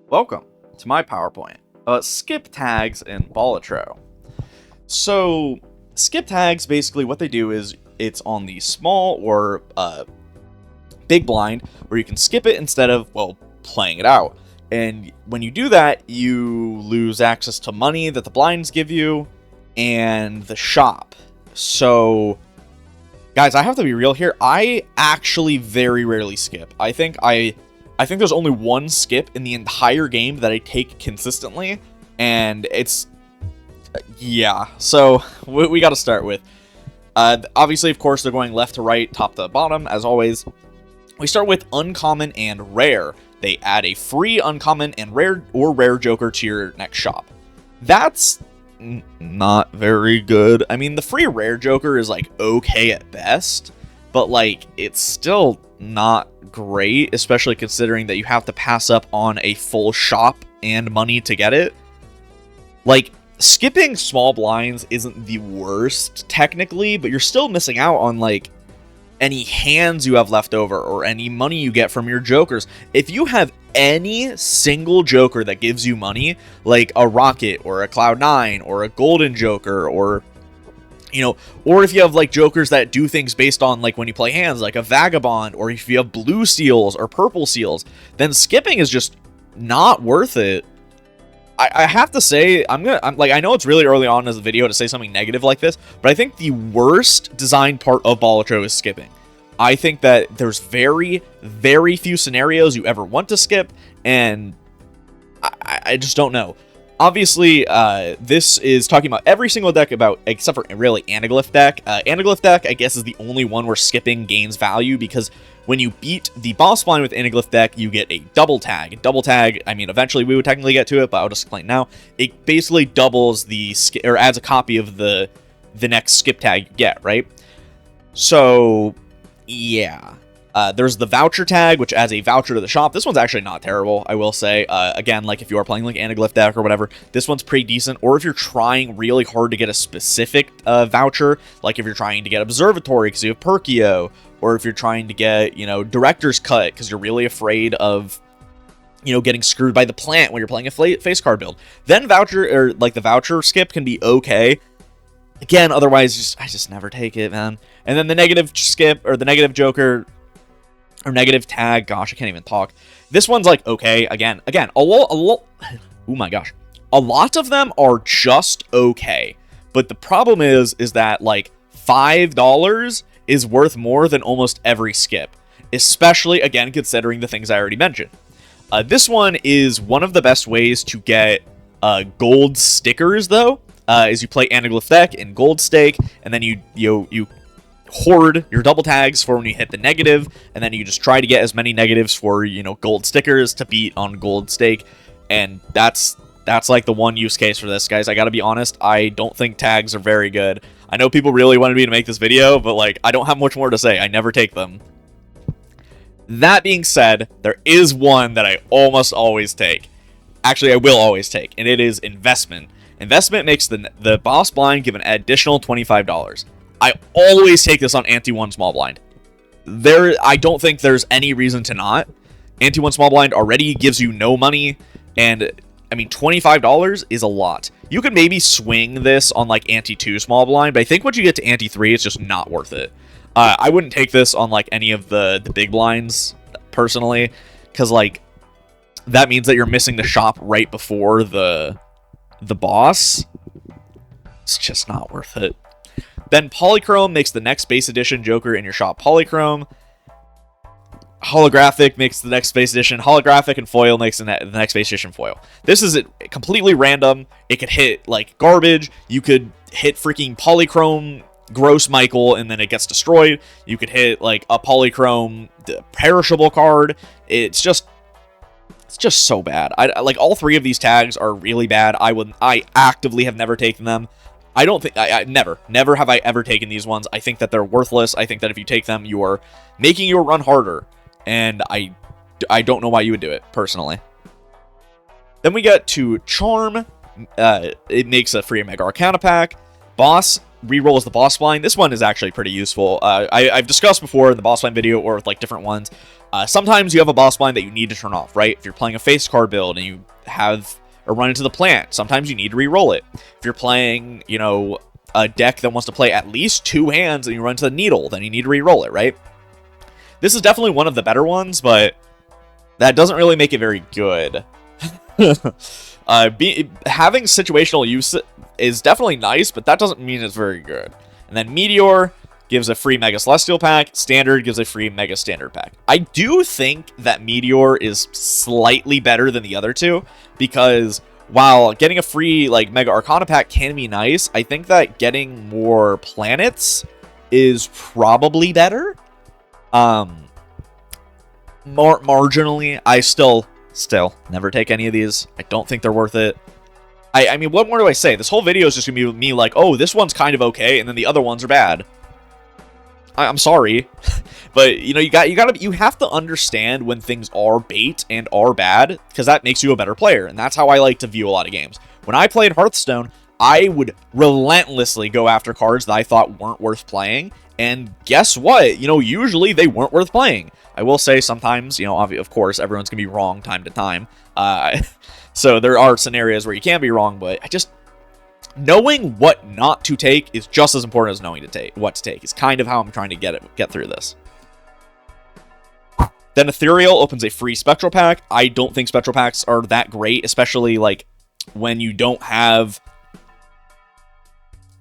Welcome to my PowerPoint about skip tags in Balatro. So, skip tags, basically what they do is it's on the small or big blind where you can skip it instead of, well, playing it out. And when you do that, you lose access to money that the blinds give you and the shop. So, guys, I have to be real here. I actually very rarely skip. I think there's only one skip in the entire game that I take consistently, and it's yeah. So we got to start with obviously, of course, they're going left to right, top to bottom, as always. We start with uncommon and rare. They add a free uncommon and rare joker to your next shop. That's not very good. I mean, the free rare joker is like okay at best, but like it's still not great, especially considering that you have to pass up on a full shop and money to get it. Like, skipping small blinds isn't the worst technically, but you're still missing out on like any hands you have left over or any money you get from your jokers. If you have any single joker that gives you money, like a rocket or a cloud9 or a golden joker, or or if you have like jokers that do things based on like when you play hands, like a vagabond, or if you have blue seals or purple seals, then skipping is just not worth it. I have to say, I'm like, I know it's really early on in the video to say something negative like this, but I think the worst design part of Balatro is skipping. I think that there's very, very few scenarios you ever want to skip, and I just don't know. Obviously, this is talking about every single deck except for really Anaglyph deck. Anaglyph deck, I guess, is the only one where skipping gains value, because when you beat the boss blind with Anaglyph deck, you get a double tag. Double tag, I mean, eventually we would technically get to it, but I'll just explain now. It basically doubles or adds a copy of the next skip tag you get, right? So, yeah. There's the voucher tag, which adds a voucher to the shop. This one's actually not terrible, I will say. Again, like if you are playing like Anaglyph deck or whatever, this one's pretty decent. Or if you're trying really hard to get a specific voucher, like if you're trying to get Observatory because you have Perkio, or if you're trying to get, Director's Cut because you're really afraid of, getting screwed by the plant when you're playing a face card build, then the voucher skip can be okay. Again, otherwise, I just never take it, man. And then the negative skip, or the negative joker, or negative tag, gosh, I can't even talk. This one's like, okay, again, oh my gosh. A lot of them are just okay. But the problem is that like $5 is worth more than almost every skip. Especially, again, considering the things I already mentioned. This one is one of the best ways to get gold stickers, though, is you play Anaglyph deck in Gold Stake, and then you hoard your double tags for when you hit the negative, and then you just try to get as many negatives for, gold stickers to beat on Gold Stake. And that's like the one use case for this, guys. I gotta be honest, I don't think tags are very good. I know people really wanted me to make this video, but like, I don't have much more to say. I never take them. That being said, there is one that I almost always take. Actually, I will always take, and it is investment. Investment makes the boss blind give an additional $25. I always take this on Ante-1 small blind. I don't think there's any reason to not. Ante-1 small blind already gives you no money, and I mean, $25 is a lot. You could maybe swing this on like Ante-2 small blind, but I think once you get to Ante-3, it's just not worth it. I wouldn't take this on like any of the big blinds, personally, because like that means that you're missing the shop right before the boss. It's just not worth it. Then Polychrome makes the next base edition joker in your shop Polychrome. Holographic makes the next base edition Holographic, and Foil makes the next base edition Foil. This is completely random. It could hit like garbage. You could hit freaking Polychrome Gross Michael and then it gets destroyed. You could hit like a Polychrome perishable card. It's just so bad. I like all three of these tags are really bad. I actively have never taken them. I don't think I never have I ever taken these ones. I think that they're worthless. I think that if you take them, you are making your run harder, and I don't know why you would do it personally. Then we get to Charm. It makes a free Mega Arcana pack. Boss rerolls the boss blind. This one is actually pretty useful. I've discussed before in the boss blind video or with like different ones. Sometimes you have a boss blind that you need to turn off, right? If you're playing a face card build and you have a run into the plant, sometimes you need to re-roll it. If you're playing, you know, a deck that wants to play at least 2 hands and you run into the needle, then you need to re-roll it, right? This is definitely one of the better ones, but that doesn't really make it very good. Having situational use is definitely nice, but that doesn't mean it's very good. And then Meteor gives a free Mega Celestial pack. Standard gives a free Mega Standard pack. I do think that Meteor is slightly better than the other two, because while getting a free like Mega Arcana pack can be nice, I think that getting more planets is probably better. More marginally, I still never take any of these. I don't think they're worth it. I mean, what more do I say? This whole video is just gonna be me like, oh, this one's kind of okay, and then the other ones are bad. I'm sorry, but you know, you have to understand when things are bait and are bad, because that makes you a better player, and that's how I like to view a lot of games. When I played Hearthstone, I would relentlessly go after cards that I thought weren't worth playing, and guess what? You know, usually they weren't worth playing. I will say sometimes, you know, of course, everyone's gonna be wrong time to time, so there are scenarios where you can be wrong, but knowing what not to take is just as important as knowing what to take. It's kind of how I'm trying to get through this. Then Ethereal opens a free Spectral pack. I don't think Spectral packs are that great, especially like when you don't have...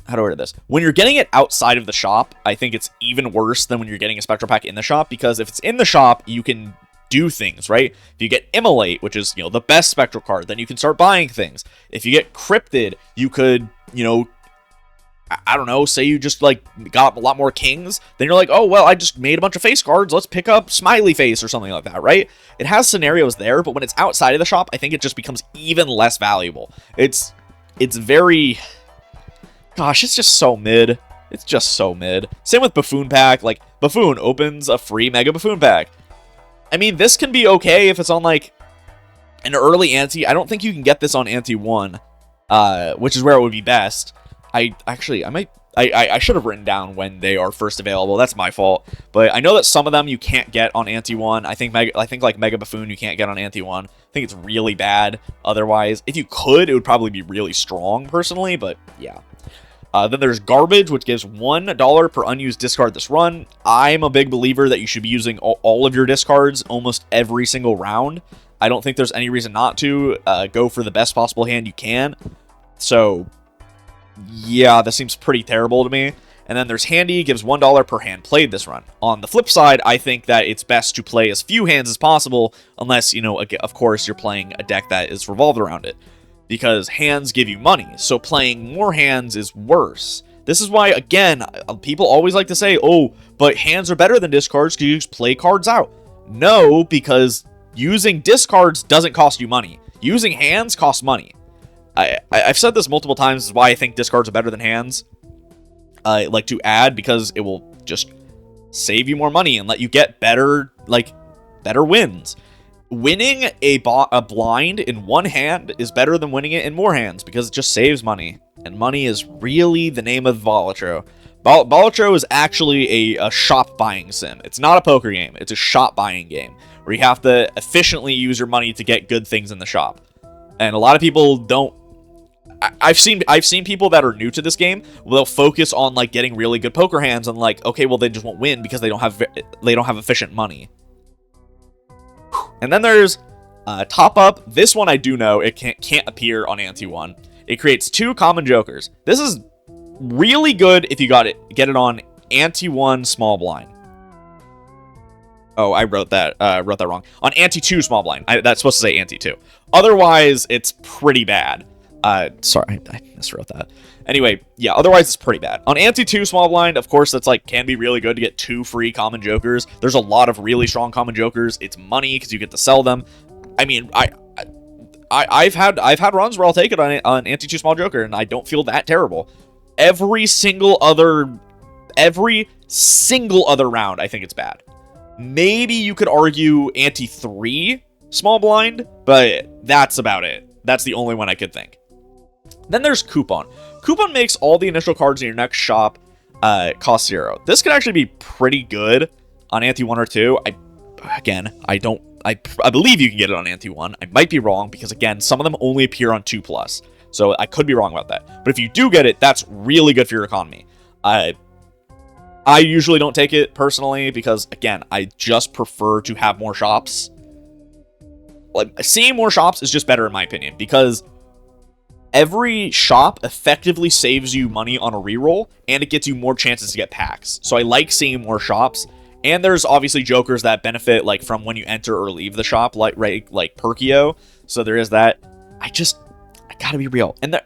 How do I word this? When you're getting it outside of the shop, I think it's even worse than when you're getting a Spectral pack in the shop, because if it's in the shop, you can do things, right? If you get Immolate, which is, you know, the best Spectral card, then you can start buying things. If you get Cryptid, you could, you know, I don't know, say you just, like, got a lot more Kings, then you're like, oh, well, I just made a bunch of face cards, let's pick up Smiley Face or something like that, right? It has scenarios there, but when it's outside of the shop, I think it just becomes even less valuable. It's very... Gosh, it's just so mid. It's just so mid. Same with Buffoon pack. Like, Buffoon opens a free Mega Buffoon pack. I mean, this can be okay if it's on, like, an early ante. I don't think you can get this on ante 1, which is where it would be best. I should have written down when they are first available. That's my fault. But I know that some of them you can't get on ante 1. I think like Mega Buffoon you can't get on ante 1. I think it's really bad otherwise. If you could, it would probably be really strong, personally, but yeah. Then there's Garbage, which gives $1 per unused discard this run. I'm a big believer that you should be using all of your discards almost every single round. I don't think there's any reason not to. Go for the best possible hand you can. So, yeah, that seems pretty terrible to me. And then there's Handy, gives $1 per hand played this run. On the flip side, I think that it's best to play as few hands as possible, unless, you know, of course, you're playing a deck that is revolved around it. Because hands give you money, so playing more hands is worse. This is why, again, people always like to say, oh, but hands are better than discards because you just play cards out. No, because using discards doesn't cost you money. Using hands costs money. I've said this multiple times, this is why I think discards are better than hands. I like to add, because it will just save you more money and let you get better wins. Winning a blind in one hand is better than winning it in more hands, because it just saves money. And money is really the name of Balatro. Balatro is actually a shop buying sim. It's not a poker game. It's a shop buying game, where you have to efficiently use your money to get good things in the shop. And a lot of people don't... I've seen people that are new to this game, they'll focus on like getting really good poker hands and like, okay, well, they just won't win because they don't have efficient money. And then there's Top Up. This one I do know it can't appear on ante 1. It creates 2 common jokers. This is really good if you get it on ante 1 small blind. Oh, I wrote that wrong. On ante 2 small blind. That's supposed to say ante 2. Otherwise, it's pretty bad. Sorry, I miswrote that. Anyway, yeah, otherwise it's pretty bad. On ante 2 small blind, of course, that's like can be really good to get 2 free common jokers. There's a lot of really strong common jokers. It's money because you get to sell them. I mean, I've had runs where I'll take it on ante 2 small joker, and I don't feel that terrible. Every single other round, I think it's bad. Maybe you could argue ante 3 small blind, but that's about it. That's the only one I could think. Then there's Coupon. Coupon makes all the initial cards in your next shop cost 0. This could actually be pretty good on ante 1 or 2. again, I believe you can get it on Ante 1. I might be wrong because, again, some of them only appear on 2+. So I could be wrong about that. But if you do get it, that's really good for your economy. I usually don't take it personally because, again, I just prefer to have more shops. Like, seeing more shops is just better in my opinion because every shop effectively saves you money on a reroll and it gets you more chances to get packs. So I like seeing more shops. And there's obviously jokers that benefit like from when you enter or leave the shop, like Perkio. So there is that. I gotta be real. And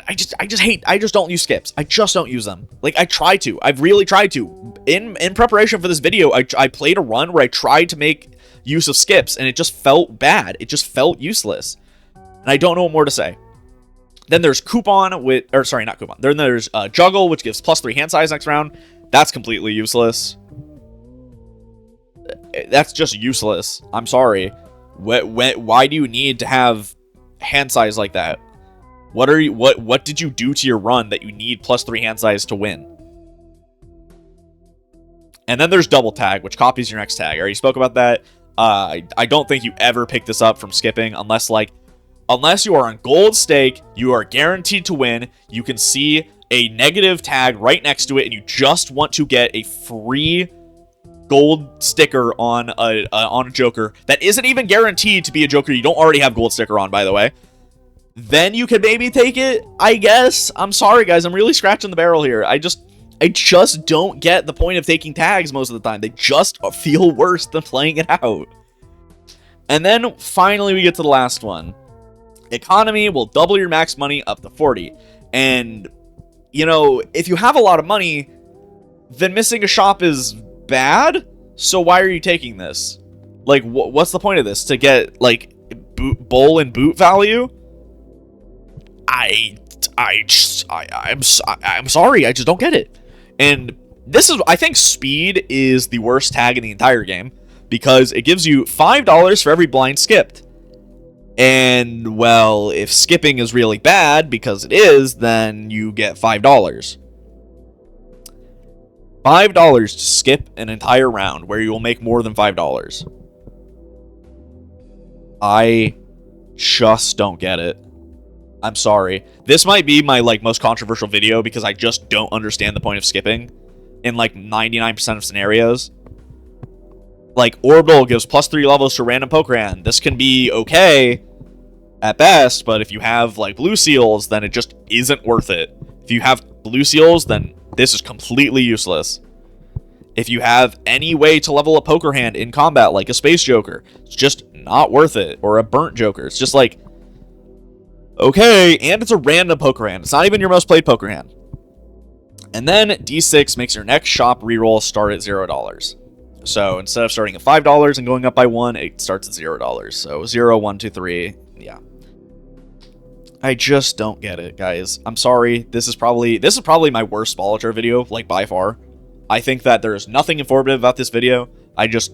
I just don't use skips. I just don't use them. Like, I try to. I've really tried to. In preparation for this video, I played a run where I tried to make use of skips, and it just felt bad. It just felt useless. And I don't know what more to say. Then there's Coupon not Coupon. Then there's Juggle, which gives +3 hand size next round. That's completely useless. That's just useless. I'm sorry. Why do you need to have hand size like that? What did you do to your run that you need +3 hand size to win? And then there's Double Tag, which copies your next tag. I already spoke about that. I don't think you ever pick this up from skipping unless you are on gold stake, you are guaranteed to win. You can see a negative tag right next to it, and you just want to get a free gold sticker on a joker that isn't even guaranteed to be a joker you don't already have gold sticker on, by the way. Then you could maybe take it, I guess. I'm sorry, guys. I'm really scratching the barrel here. I just don't get the point of taking tags most of the time. They just feel worse than playing it out. And then finally we get to the last one. Economy will double your max money up to 40. And, you know, if you have a lot of money, then missing a shop is bad. So why are you taking this? Like, what's the point of this? To get, like, bowl and boot value? I'm sorry, I just don't get it. And this is, I think speed is the worst tag in the entire game because it gives you $5 for every blind skipped. And, well, if skipping is really bad, because it is, then you get $5. $5 to skip an entire round where you will make more than $5. I just don't get it. I'm sorry. This might be my, like, most controversial video because I just don't understand the point of skipping in, like, 99% of scenarios. Like, Orbital gives +3 levels to random Pokemon. This can be okay at best, but if you have, like, blue seals, then it just isn't worth it. If you have blue seals, then this is completely useless. If you have any way to level a poker hand in combat, like a Space Joker, it's just not worth it. Or a Burnt Joker. It's just like, okay, and it's a random poker hand. It's not even your most played poker hand. And then D6 makes your next shop reroll start at $0. So instead of starting at $5 and going up by 1, it starts at $0. So 0, 1, 2, 3. Yeah. I just don't get it, guys. I'm sorry. This is probably my worst Balatro video, like, by far. I think that there's nothing informative about this video.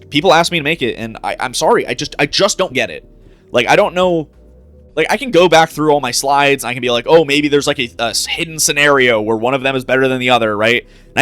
People ask me to make it, and I'm sorry. I just don't get it. Like, I don't know. Like, I can go back through all my slides, and I can be like, oh, maybe there's, like, a hidden scenario where one of them is better than the other, right? And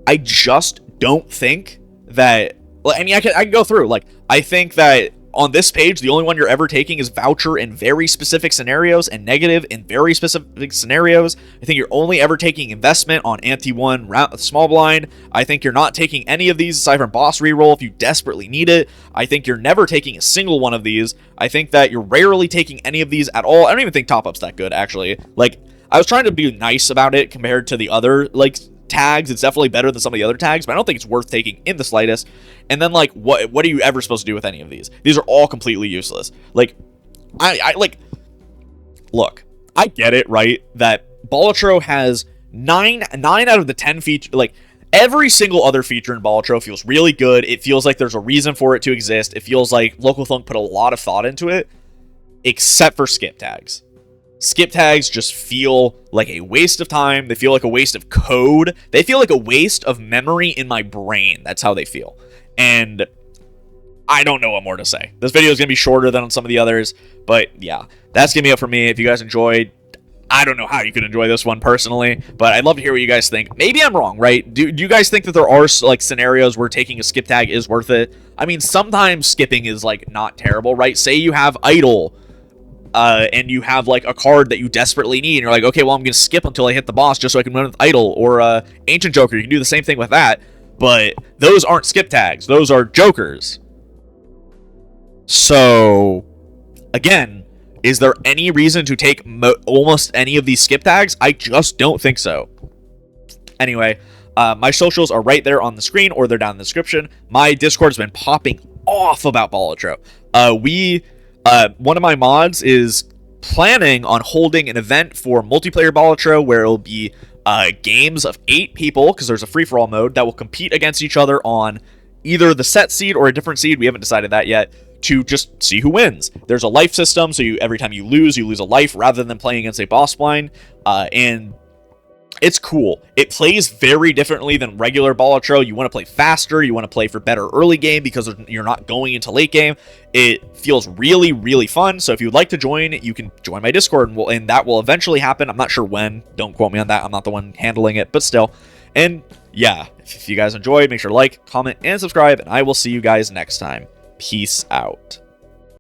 I just don't think that... Well, I mean, I can go through. Like, I think that on this page, the only one you're ever taking is Voucher in very specific scenarios and Negative in very specific scenarios. I think you're only ever taking Investment on Ante 1 Small Blind. I think you're not taking any of these aside from Boss Reroll if you desperately need it. I think you're never taking a single one of these. I think that you're rarely taking any of these at all. I don't even think Top Up's that good, actually. Like, I was trying to be nice about it compared to the other, like, tags. It's definitely better than some of the other tags, but I don't think it's worth taking in the slightest. And then, like, what are you ever supposed to do with any of these? These are all completely useless. Like, look, I get it, right? That Balatro has 9 out of the 10 features. Like, every single other feature in Balatro feels really good. It feels like there's a reason for it to exist. It feels like Local Thunk put a lot of thought into it, except for skip tags. Skip tags just feel like a waste of time. They feel like a waste of code. They feel like a waste of memory in my brain. That's how they feel. And I don't know what more to say. This video is going to be shorter than on some of the others. But yeah, that's going to be it for me. If you guys enjoyed, I don't know how you can enjoy this one personally, but I'd love to hear what you guys think. Maybe I'm wrong, right? Do you guys think that there are like scenarios where taking a skip tag is worth it? I mean, sometimes skipping is like not terrible, right? Say you have idle, and you have like a card that you desperately need, and you're like, okay, well, I'm gonna skip until I hit the boss just so I can run with idle, or Ancient Joker. You can do the same thing with that, but those aren't skip tags. Those are jokers. So, again, is there any reason to take almost any of these skip tags? I just don't think so. Anyway, my socials are right there on the screen, or they're down in the description. My Discord has been popping off about Balatro. One of my mods is planning on holding an event for multiplayer Balatro where it'll be games of 8 people, because there's a free-for-all mode, that will compete against each other on either the set seed or a different seed. We haven't decided that yet, to just see who wins. There's a life system, so every time you lose a life, rather than playing against a boss blind, and it's cool. It plays very differently than regular Balatro. You want to play faster, you want to play for better early game because you're not going into late game. It feels really, really fun, so if you'd like to join, you can join my Discord, and that will eventually happen. I'm not sure when, don't quote me on that, I'm not the one handling it, but still. And yeah, if you guys enjoyed, make sure to like, comment, and subscribe, and I will see you guys next time. Peace out.